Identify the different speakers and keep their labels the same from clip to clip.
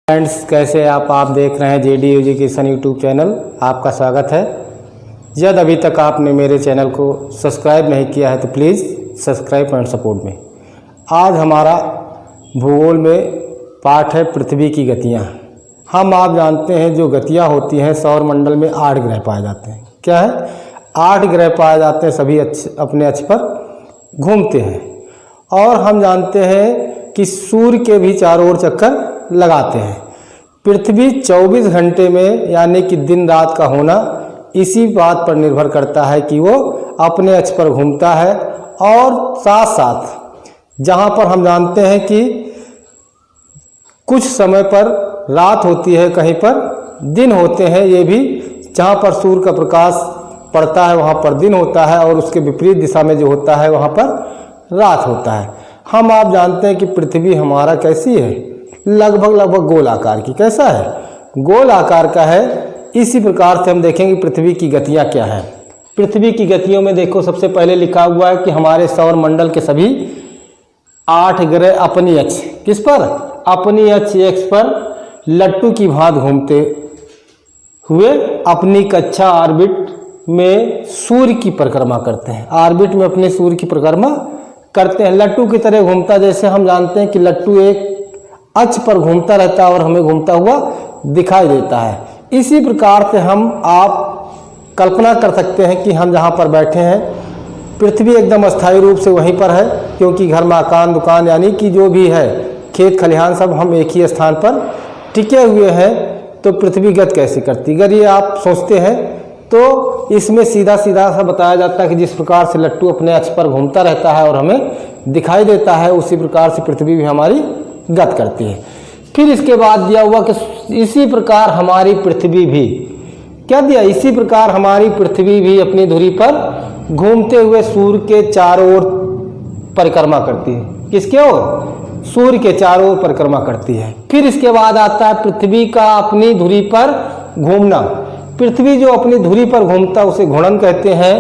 Speaker 1: Friends, कैसे आप देख रहे हैं जेडी एजुकेशन यूट्यूब चैनल। आपका स्वागत है। यदि अभी तक आपने मेरे चैनल को सब्सक्राइब नहीं किया है तो प्लीज़ सब्सक्राइब एंड सपोर्ट में। आज हमारा भूगोल में पाठ है पृथ्वी की गतियाँ। आप जानते हैं जो गतियाँ होती हैं सौर मंडल में 8 ग्रह पाए जाते हैं। क्या है? 8 ग्रह पाए जाते हैं, सभी अपने अक्ष पर घूमते हैं। और हम जानते हैं कि सूर्य के भी चारों ओर चक्कर लगाते हैं। पृथ्वी 24 घंटे में यानी कि दिन रात का होना इसी बात पर निर्भर करता है कि वो अपने अक्ष पर घूमता है। और साथ साथ जहाँ पर हम जानते हैं कि कुछ समय पर रात होती है, कहीं पर दिन होते हैं, ये भी जहाँ पर सूर्य का प्रकाश पड़ता है वहाँ पर दिन होता है और उसके विपरीत दिशा में जो होता है वहाँ पर रात होता है। आप जानते हैं कि पृथ्वी हमारा कैसी है? लगभग गोल आकार की। कैसा है? गोल आकार का है। इसी प्रकार से हम देखेंगे पृथ्वी की गतियाँ क्या है। पृथ्वी की गतियों में देखो, सबसे पहले लिखा हुआ है कि हमारे सौर मंडल के सभी 8 ग्रह अपनी अक्ष, किस पर? अपनी अक्ष एक्स पर लट्टू की भांति घूमते हुए अपनी कक्षा ऑर्बिट में सूर्य की परिक्रमा करते हैं। ऑर्बिट में अपने सूर्य की परिक्रमा करते हैं, लट्टू की तरह घूमता। जैसे हम जानते हैं कि लट्टू एक अक्ष पर घूमता रहता है और हमें घूमता हुआ दिखाई देता है। इसी प्रकार से आप कल्पना कर सकते हैं कि हम जहाँ पर बैठे हैं पृथ्वी एकदम अस्थायी रूप से वहीं पर है, क्योंकि घर मकान दुकान यानी कि जो भी है खेत खलिहान सब हम एक ही स्थान पर टिके हुए हैं। तो पृथ्वी गति कैसे करती? अगर ये आप सोचते हैं तो इसमें सीधा सा बताया जाता है कि जिस प्रकार से लट्टू अपने अक्ष पर घूमता रहता है और हमें दिखाई देता है, उसी प्रकार से पृथ्वी भी हमारी गति करती है। फिर इसके बाद दिया हुआ कि इसी प्रकार हमारी पृथ्वी भी, क्या दिया? इसी प्रकार हमारी पृथ्वी भी अपनी धुरी पर घूमते हुए सूर्य के चारों ओर परिक्रमा करती है। किसके ओर? सूर्य के चारों ओर परिक्रमा करती है। फिर इसके बाद आता है पृथ्वी का अपनी धुरी पर घूमना। पृथ्वी जो अपनी धुरी पर घूमता है उसे घूर्णन कहते हैं।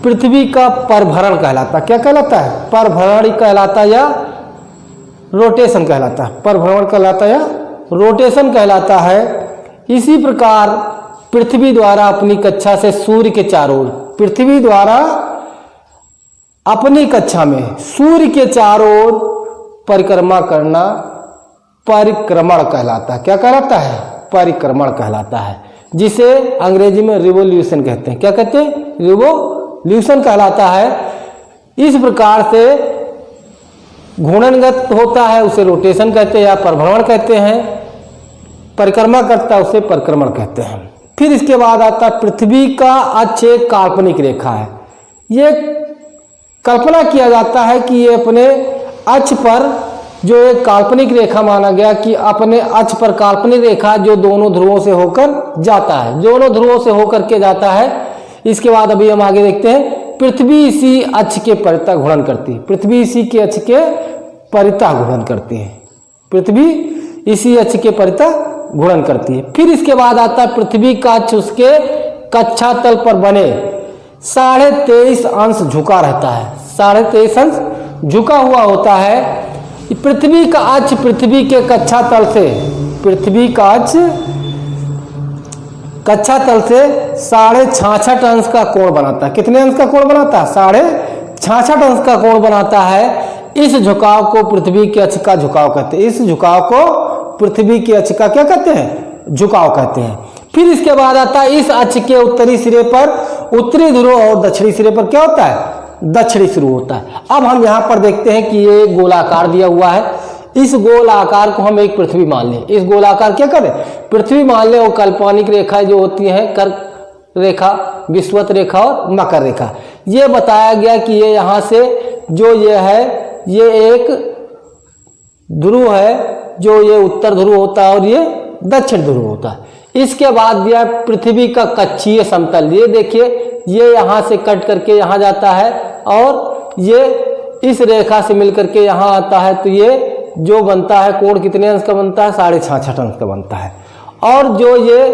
Speaker 1: पृथ्वी का परिभ्रमण कहलाता। क्या कहलाता है? परिभ्रमण कहलाता या रोटेशन कहलाता है। परिभ्रमण कहलाता या रोटेशन कहलाता है। इसी प्रकार पृथ्वी द्वारा अपनी कक्षा से सूर्य के चारों ओर, पृथ्वी द्वारा अपनी कक्षा में सूर्य के चारों ओर परिक्रमा करना परिक्रमण कहलाता है। क्या कहलाता है? परिक्रमण कहलाता है, जिसे अंग्रेजी में रिवोल्यूशन कहते हैं। क्या कहते हैं? रिवोल्यूशन कहलाता है। इस प्रकार से घूर्णनगत होता है उसे रोटेशन कहते हैं या परिभ्रमण कहते हैं। परिक्रमा करता है उसे परिक्रमण कहते हैं। फिर इसके बाद आता है पृथ्वी का अक्ष एक काल्पनिक रेखा है। ये कल्पना किया जाता है कि ये अपने अक्ष पर जो एक काल्पनिक रेखा माना गया कि अपने अक्ष पर काल्पनिक रेखा जो दोनों ध्रुवों से होकर जाता है, दोनों ध्रुवों से होकर के जाता है। इसके बाद अभी हम आगे देखते हैं पृथ्वी इसी अक्ष के परितः घूर्णन करती है। पृथ्वी इसी के अक्ष के परितः घूर्णन करती है। पृथ्वी इसी अक्ष के परितः घूर्णन करती है। फिर इसके बाद आता है पृथ्वी का अक्ष उसके कक्षा तल पर बने 23.5 अंश झुका रहता है। 23.5 अंश झुका हुआ होता है। पृथ्वी का अक्ष पृथ्वी के कक्षा तल से, पृथ्वी का अक्ष कक्षा तल से 66.5 अंश का कोण बनाता है। कितने अंश का कोण बनाता है? 66.5 अंश का कोण बनाता है। इस झुकाव को पृथ्वी के अक्ष का झुकाव कहते हैं। इस झुकाव को पृथ्वी के अक्ष का क्या कहते हैं? झुकाव कहते हैं। फिर इसके बाद आता है इस अक्ष के उत्तरी सिरे पर उत्तरी ध्रुव और दक्षिणी सिरे पर क्या होता है? दक्षिणी ध्रुव होता है। अब हम यहाँ पर देखते हैं कि ये गोलाकार दिया हुआ है। इस गोल आकार को हम एक पृथ्वी मान लें। इस गोल आकार क्या करें? पृथ्वी मान लें। और काल्पनिक रेखाएं जो होती हैं कर्क रेखा, विषुवत रेखा और मकर रेखा, ये बताया गया कि ये यहाँ से जो ये है ये एक ध्रुव है, जो ये उत्तर ध्रुव होता है और ये दक्षिण ध्रुव होता है। इसके बाद दिया पृथ्वी का कक्षीय समतल। ये देखिए, ये यहाँ से कट करके यहाँ जाता है और ये इस रेखा से मिलकर के यहाँ आता है। तो ये जो बनता है कोण कितने अंश का बनता है? 66.5 अंश का बनता है। और जो ये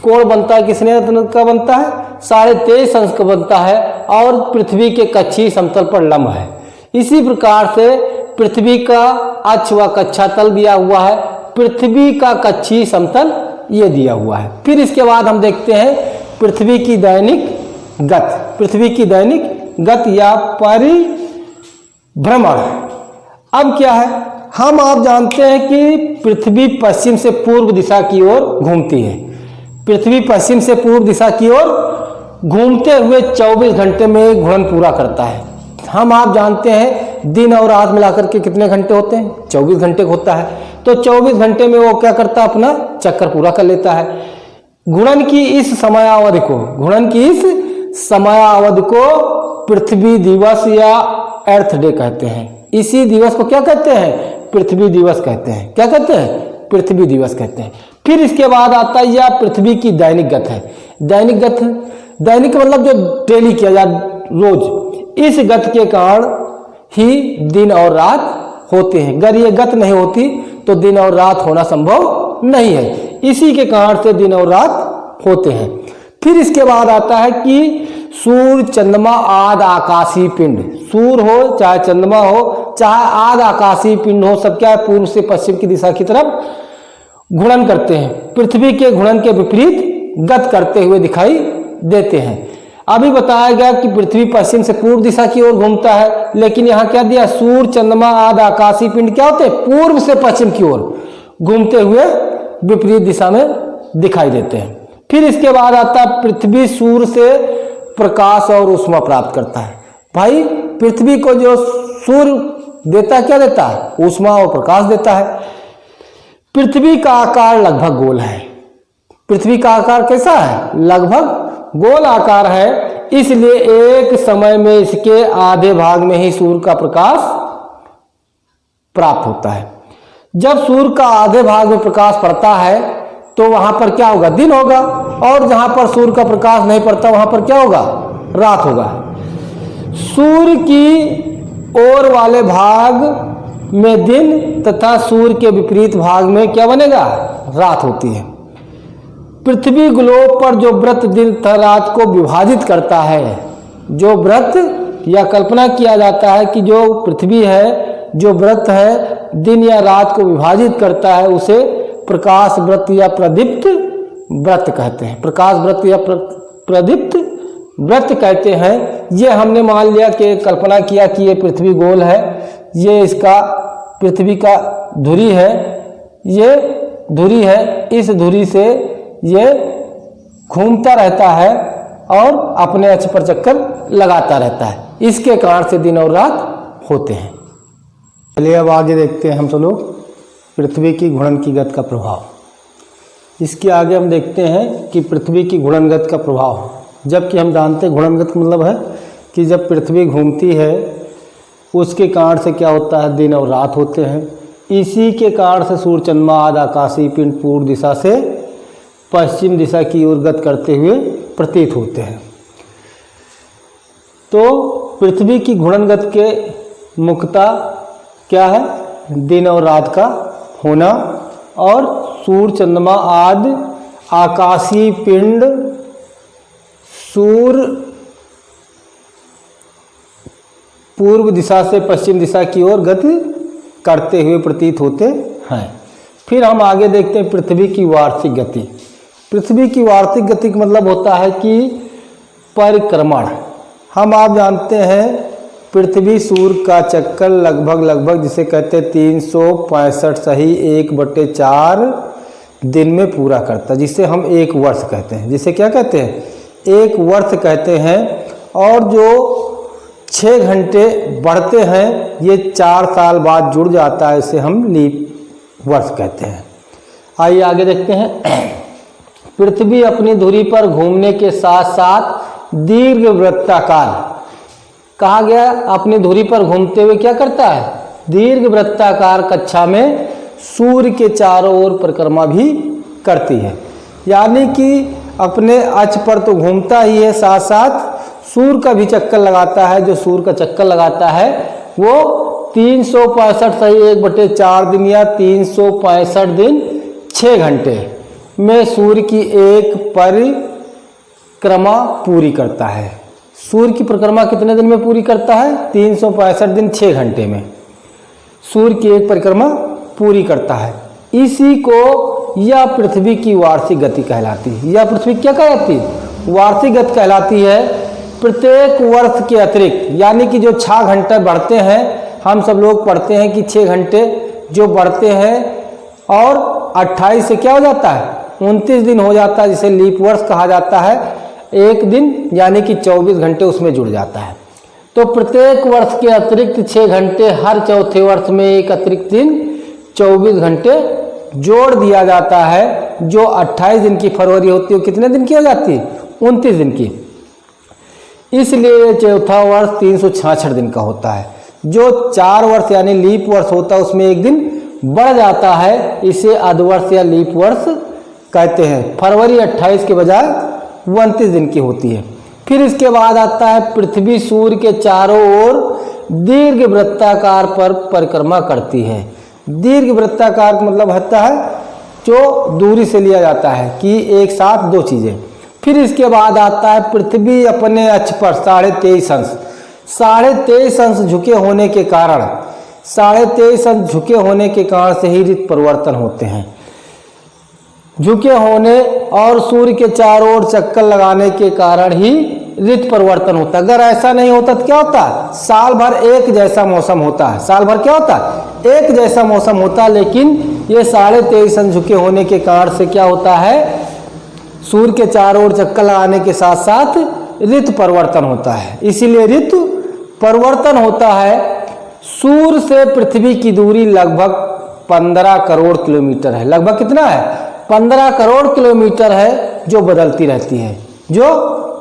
Speaker 1: कोण बनता है कितने अंश का बनता है? 23.5 अंश का बनता है और पृथ्वी के कक्षीय समतल पर लंब है। इसी प्रकार से पृथ्वी का अक्ष व कक्षा तल दिया हुआ है। पृथ्वी का कक्षीय समतल ये दिया हुआ है। फिर इसके बाद हम देखते हैं पृथ्वी की दैनिक गति, पृथ्वी की दैनिक गति या परिभ्रमण। अब क्या है, हम आप जानते हैं कि पृथ्वी पश्चिम से पूर्व दिशा की ओर घूमती है। पृथ्वी पश्चिम से पूर्व दिशा की ओर घूमते हुए 24 घंटे में घूर्णन पूरा करता है। हम आप जानते हैं दिन और रात मिलाकर के कितने घंटे होते हैं, 24 घंटे होता है। तो 24 घंटे में वो क्या करता है, अपना चक्कर पूरा कर लेता है। घूर्णन की इस समयावधि को, घूर्णन की इस समयावधि को पृथ्वी दिवस या अर्थ डे कहते हैं। इसी दिवस को क्या कहते हैं, पृथ्वी दिवस कहते हैं। क्या कहते हैं, पृथ्वी दिवस कहते हैं। फिर इसके बाद आता है यह पृथ्वी की दैनिक गति है। दैनिक गति, दैनिक मतलब जो डेली किया जाए, रोज। इस गति के कारण ही दिन और रात होते हैं। अगर ये गति नहीं होती तो दिन और रात होना संभव नहीं है। इसी के कारण से दिन और रात होते हैं। फिर इसके बाद आता है कि सूर्य, चंद्रमा आदि आकाशीय पिंड, सूर्य हो चाहे चंद्रमा हो चाहे आदि आकाशीय पिंड हो, सब क्या है, पूर्व से पश्चिम की दिशा की तरफ घूर्णन करते हैं। पृथ्वी के घूर्णन के विपरीत गति करते हुए दिखाई देते हैं। अभी बताया गया कि पृथ्वी पश्चिम से पूर्व दिशा की ओर घूमता है, लेकिन यहाँ क्या दिया, सूर्य, चंद्रमा आदि आकाशीय पिंड क्या होते हैं, पूर्व से पश्चिम की ओर घूमते हुए विपरीत दिशा में दिखाई देते हैं। फिर इसके बाद आता है पृथ्वी सूर्य से प्रकाश और ऊष्मा प्राप्त करता है। भाई पृथ्वी को जो सूर्य देता है, क्या देता है, ऊष्मा और प्रकाश देता है। पृथ्वी का आकार लगभग गोल है। पृथ्वी का आकार कैसा है, लगभग गोल आकार है, इसलिए एक समय में इसके आधे भाग में ही सूर्य का प्रकाश प्राप्त होता है। जब सूर्य का आधे भाग में प्रकाश पड़ता है तो वहां पर क्या होगा, दिन होगा, और जहां पर सूर्य का प्रकाश नहीं पड़ता वहां पर क्या होगा, रात होगा। सूर्य की ओर वाले भाग में दिन तथा सूर्य के विपरीत भाग में क्या बनेगा, रात होती है। पृथ्वी ग्लोब पर जो वृत्त दिन तथा रात को विभाजित करता है, जो वृत्त या कल्पना किया जाता है कि जो पृथ्वी है, जो वृत्त है दिन या रात को विभाजित करता है, उसे प्रकाश वृत्त या प्रदीप्त वृत्त कहते हैं। प्रकाश वृत्त या प्रदीप्त वृत्त कहते हैं। ये हमने मान लिया कि कल्पना किया कि ये पृथ्वी गोल है, ये इसका पृथ्वी का धुरी है, ये धुरी है, इस धुरी से ये घूमता रहता है और अपने अक्ष पर चक्कर लगाता रहता है। इसके कारण से दिन और रात होते हैं। चलिए अब आगे देखते हैं हम सब लोग पृथ्वी की घूर्णन की गति का प्रभाव। इसके आगे हम देखते हैं कि पृथ्वी की घूर्णन गति का प्रभाव, जबकि हम जानते हैं घूर्णन गति मतलब है कि जब पृथ्वी घूमती है उसके कारण से क्या होता है, दिन और रात होते हैं। इसी के कारण से सूर्य, चंद्रमा आदि आकाशीय पिंड पूर्व दिशा से पश्चिम दिशा की ओर गति करते हुए प्रतीत होते हैं। तो पृथ्वी की घूर्णन गति के मुख्यतः क्या है, दिन और रात का होना, और सूर्य, चंद्रमा आदि आकाशीय पिंड सूर्य पूर्व दिशा से पश्चिम दिशा की ओर गति करते हुए प्रतीत होते हैं। फिर हम आगे देखते हैं पृथ्वी की वार्षिक गति। पृथ्वी की वार्षिक गति का मतलब होता है कि परिक्रमण। हम आप जानते हैं पृथ्वी सूर्य का चक्कर लगभग जिसे कहते हैं 365 सही 1/4 दिन में पूरा करता है, जिसे हम एक वर्ष कहते हैं। जिसे क्या कहते हैं, एक वर्ष कहते हैं। और जो 6 घंटे बढ़ते हैं ये 4 साल बाद जुड़ जाता है, इसे हम लीप वर्ष कहते हैं। आइए आगे देखते हैं। पृथ्वी अपनी धुरी पर घूमने के साथ साथ दीर्घ वृत्ताकार, कहा गया अपनी धुरी पर घूमते हुए क्या करता है, दीर्घ वृत्ताकार कक्षा में सूर्य के चारों ओर परिक्रमा भी करती है। यानी कि अपने अक्ष पर तो घूमता ही है, साथ साथ सूर्य का भी चक्कर लगाता है। जो सूर्य का चक्कर लगाता है वो 365 सही 1/4 दिन या 365 दिन 6 घंटे में सूर्य की एक परिक्रमा पूरी करता है। सूर्य की परिक्रमा कितने दिन में पूरी करता है, 365 दिन 6 घंटे में सूर्य की एक परिक्रमा पूरी करता है। इसी को यह पृथ्वी की वार्षिक गति कहलाती है। यह पृथ्वी क्या कहलाती है? वार्षिक गति कहलाती है। प्रत्येक वर्ष के अतिरिक्त, यानी कि जो 6 घंटे बढ़ते हैं, हम सब लोग पढ़ते हैं कि 6 घंटे जो बढ़ते हैं और 28 से क्या हो जाता है, 29 दिन हो जाता है, जिसे लीप वर्ष कहा जाता है। एक दिन यानी कि 24 घंटे उसमें जुड़ जाता है। तो प्रत्येक वर्ष के अतिरिक्त 6 घंटे, हर चौथे वर्ष में एक अतिरिक्त दिन 24 घंटे जोड़ दिया जाता है। जो 28 दिन की फरवरी होती है वो कितने दिन की हो जाती है? 29 दिन की। इसलिए चौथा वर्ष 366 दिन का होता है। जो 4 वर्ष यानी लीप वर्ष होता है उसमें एक दिन बढ़ जाता है, इसे अधवर्ष या लीप वर्ष कहते हैं। फरवरी 28 के बजाय 29 दिन की होती है। फिर इसके बाद आता है पृथ्वी सूर्य के चारों ओर दीर्घ वृत्ताकार पर परिक्रमा करती है। दीर्घ वृत्ताकार मतलब होता है जो दूरी से लिया जाता है कि एक साथ दो चीजें। फिर इसके बाद आता है पृथ्वी अपने अक्ष पर 23.5 अंश, 23.5 अंश झुके होने के कारण, 23.5 अंश झुके होने के कारण से ही ऋतु परिवर्तन होते हैं। झुके होने और सूर्य के चारों ओर चक्कर लगाने के कारण ही ऋतु परिवर्तन होता है। अगर ऐसा नहीं होता तो क्या होता है? साल भर एक जैसा मौसम होता है। साल भर क्या होता है? एक जैसा मौसम होता है। लेकिन ये 23.5 अंश झुके होने के कारण से क्या होता है? सूर्य के चारों ओर चक्कर लगाने के साथ साथ ऋतु परिवर्तन होता है। इसीलिए ऋतु परिवर्तन होता है। सूर्य से पृथ्वी की दूरी लगभग 15 करोड़ किलोमीटर है। लगभग कितना है? 15 करोड़ किलोमीटर है, जो बदलती रहती है। जो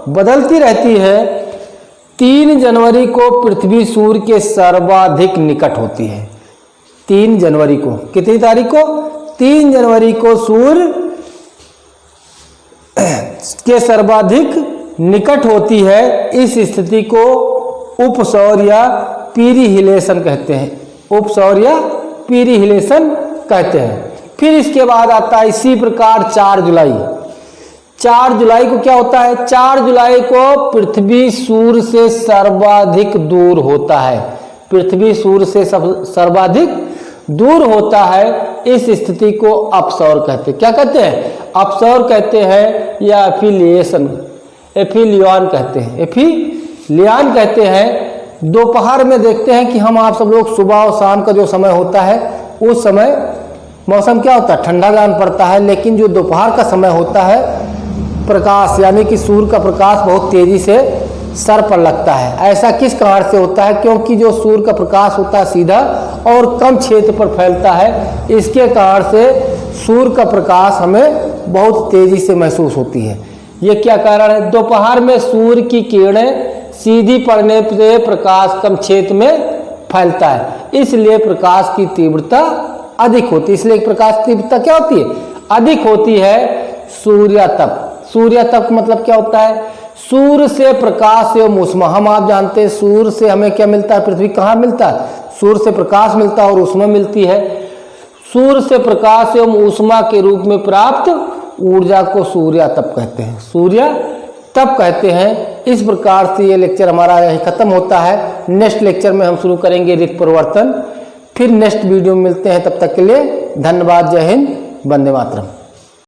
Speaker 1: बदलती रहती है। 3 जनवरी को पृथ्वी सूर्य के सर्वाधिक निकट होती है। 3 जनवरी को, कितनी तारीख को? 3 जनवरी को सूर्य के सर्वाधिक निकट होती है। इस स्थिति को उपसौर या पीरिहिलेशन कहते हैं। उपसौर या पीरिहिलेशन कहते हैं। फिर इसके बाद आता है इसी प्रकार 4 जुलाई। 4 जुलाई को क्या होता है? 4 जुलाई को पृथ्वी सूर्य से सर्वाधिक दूर होता है। पृथ्वी सूर्य से सर्वाधिक दूर होता है। इस स्थिति को अपसौर कहते हैं। क्या कहते हैं? अपसौर कहते हैं या एफिलिएशन, एफिलियन कहते हैं। एफिलियन कहते हैं। दोपहर में देखते हैं कि हम आप सब लोग सुबह और शाम का जो समय होता है उस समय मौसम क्या होता है? ठंडा जान पड़ता है। लेकिन जो दोपहर का समय होता है, प्रकाश यानी कि सूर्य का प्रकाश बहुत तेजी से सर पर लगता है। ऐसा किस कारण से होता है? क्योंकि जो सूर्य का प्रकाश होता है सीधा और कम क्षेत्र पर फैलता है। इसके कारण से सूर्य का प्रकाश हमें बहुत तेजी से महसूस होती है। ये क्या कारण है? दोपहर में सूर्य की किरणें सीधी पड़ने से प्रकाश कम क्षेत्र में फैलता है, इसलिए प्रकाश की तीव्रता अधिक होती है। इसलिए प्रकाश की तीव्रता क्या होती है? अधिक होती है। सूर्यातप, सूर्यातप मतलब क्या होता है? सूर्य से प्रकाश एवं ऊष्मा। हम आप जानते हैं सूर्य से हमें क्या मिलता है? पृथ्वी कहाँ मिलता है? सूर्य से प्रकाश मिलता है और ऊष्मा मिलती है। सूर्य से प्रकाश एवं ऊष्मा के रूप में प्राप्त ऊर्जा को सूर्यातप कहते हैं। सूर्यातप कहते हैं। इस प्रकार से ये लेक्चर हमारा यही खत्म होता है। नेक्स्ट लेक्चर में हम शुरू करेंगे ऋतु परिवर्तन। फिर नेक्स्ट वीडियो में मिलते हैं। तब तक के लिए धन्यवाद। जय हिंद, वंदे मातरम।